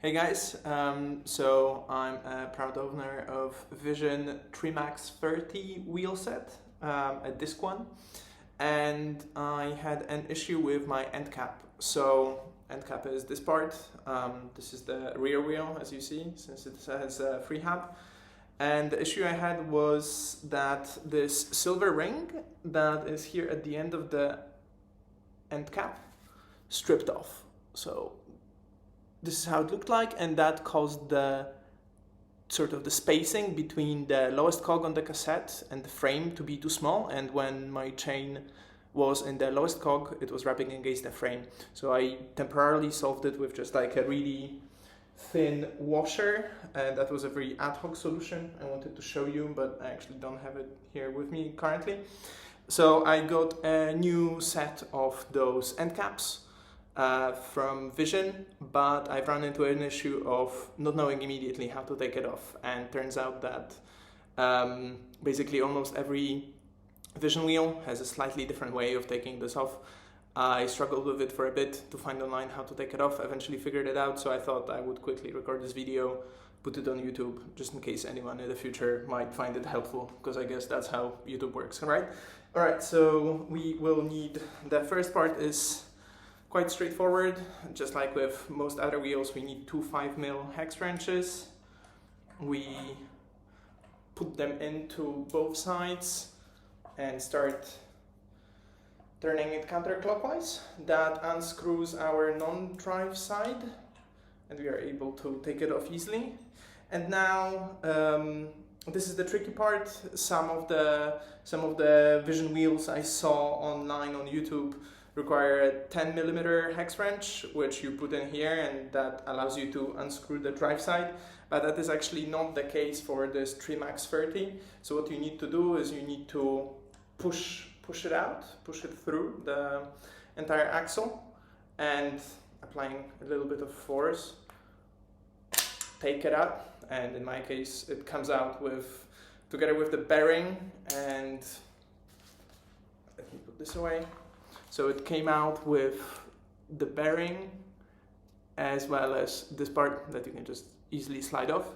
Hey guys, so I'm a proud owner of Vision Trimax 30 wheel set, a disc one, and I had an issue with my end cap. So end cap is this part, this is the rear wheel as you see, since it has a free hub. And the issue I had was that this silver ring that is here at the end of the end cap stripped off. So this is how it looked like, and that caused the sort of the spacing between the lowest cog on the cassette and the frame to be too small, and when my chain was in the lowest cog it was rubbing against the frame. So I temporarily solved it with just like a really thin washer, and that was a very ad hoc solution. I wanted to show you, but I actually don't have it here with me currently. So I got a new set of those end caps from Vision, but I've run into an issue of not knowing immediately how to take it off, and turns out that basically almost every Vision wheel has a slightly different way of taking this off. I struggled with it for a bit to find online how to take it off, eventually figured it out, so I thought I would quickly record this video, put it on YouTube, just in case anyone in the future might find it helpful, because I guess that's how YouTube works, right? Alright, so we will need, the first part is quite straightforward. Just like with most other wheels, we need two 5mm hex wrenches. We put them into both sides and start turning it counterclockwise. That unscrews our non-drive side, and we are able to take it off easily. And now this is the tricky part. Some of the Vision wheels I saw online on YouTube require a 10mm hex wrench, which you put in here, and that allows you to unscrew the drive side. But that is actually not the case for this Trimax 30. So what you need to do is you need to push it out, push it through the entire axle, and applying a little bit of force, take it out. And in my case, it comes out together with the bearing, and let me put this away. So it came out with the bearing as well as this part that you can just easily slide off.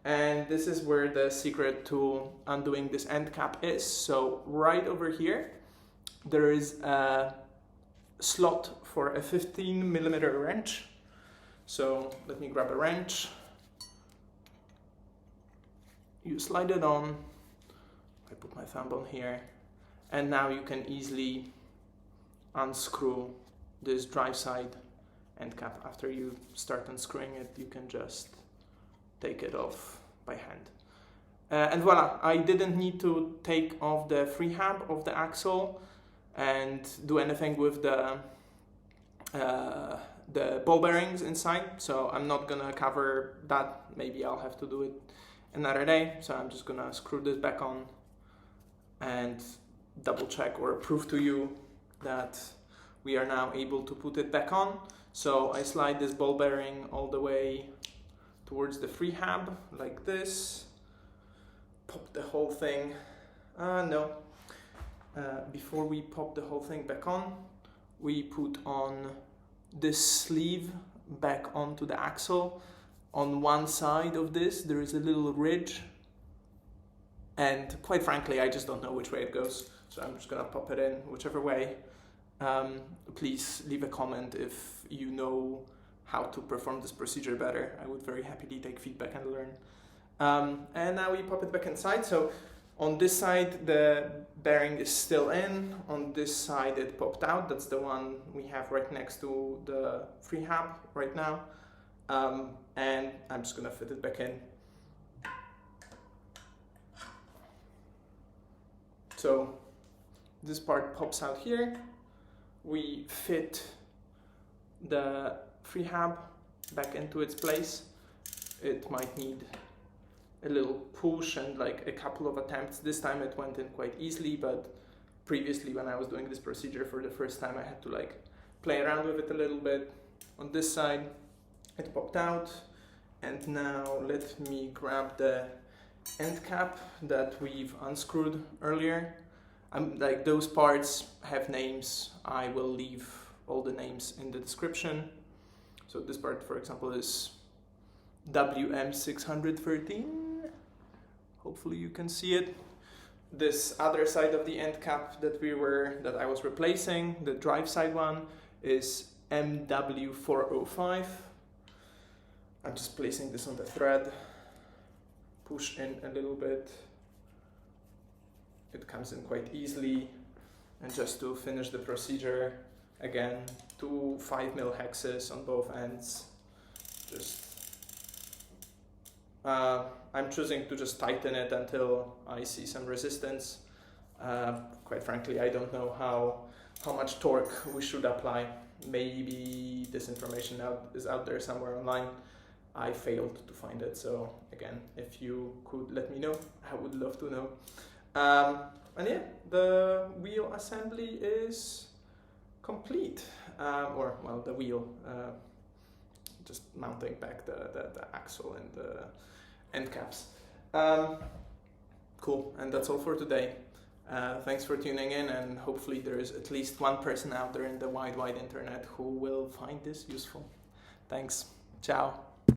And this is where the secret to undoing this end cap is. So right over here, there is a slot for a 15mm wrench. So let me grab a wrench. You slide it on. I put my thumb on here, and now you can easily unscrew this drive side end cap. After you start unscrewing it, you can just take it off by hand. And voila, I didn't need to take off the free hub of the axle and do anything with the ball bearings inside, so I'm not gonna cover that. Maybe I'll have to do it another day. So I'm just gonna screw this back on and double check or prove to you that we are now able to put it back on. So I slide this ball bearing all the way towards the free hub like this, pop the whole thing, before we pop the whole thing back on, we put on this sleeve back onto the axle. On one side of this there is a little ridge, and quite frankly I just don't know which way it goes, so I'm just gonna pop it in whichever way. Please leave a comment if you know how to perform this procedure better. I would very happily take feedback and learn. And now we pop it back inside. So on this side the bearing is still in, on this side it popped out. That's the one we have right next to the free hub right now. And I'm just gonna fit it back in. So this part pops out here. We fit the free hub back into its place. It might need a little push and like a couple of attempts. This time it went in quite easily, but previously when I was doing this procedure for the first time I had to like play around with it a little bit. On this side it popped out, and now let me grab the end cap that we've unscrewed earlier. Like those parts have names. I will leave all the names in the description. So this part, for example, is WM613. Hopefully you can see it. This other side of the end cap that I was replacing, the drive side one, is MW405. I'm just placing this on the thread, push in a little bit. It comes in quite easily. And just to finish the procedure, again, 2 5mm hexes on both ends. I'm choosing to just tighten it until I see some resistance. Quite frankly, I don't know how much torque we should apply. Maybe this information is out there somewhere online. I failed to find it, so again, if you could let me know, I would love to know. And yeah, the wheel assembly is complete, the wheel, just mounting back the axle and the end caps. Cool, and that's all for today. Thanks for tuning in, and hopefully there is at least one person out there in the wide internet who will find this useful. Thanks, ciao.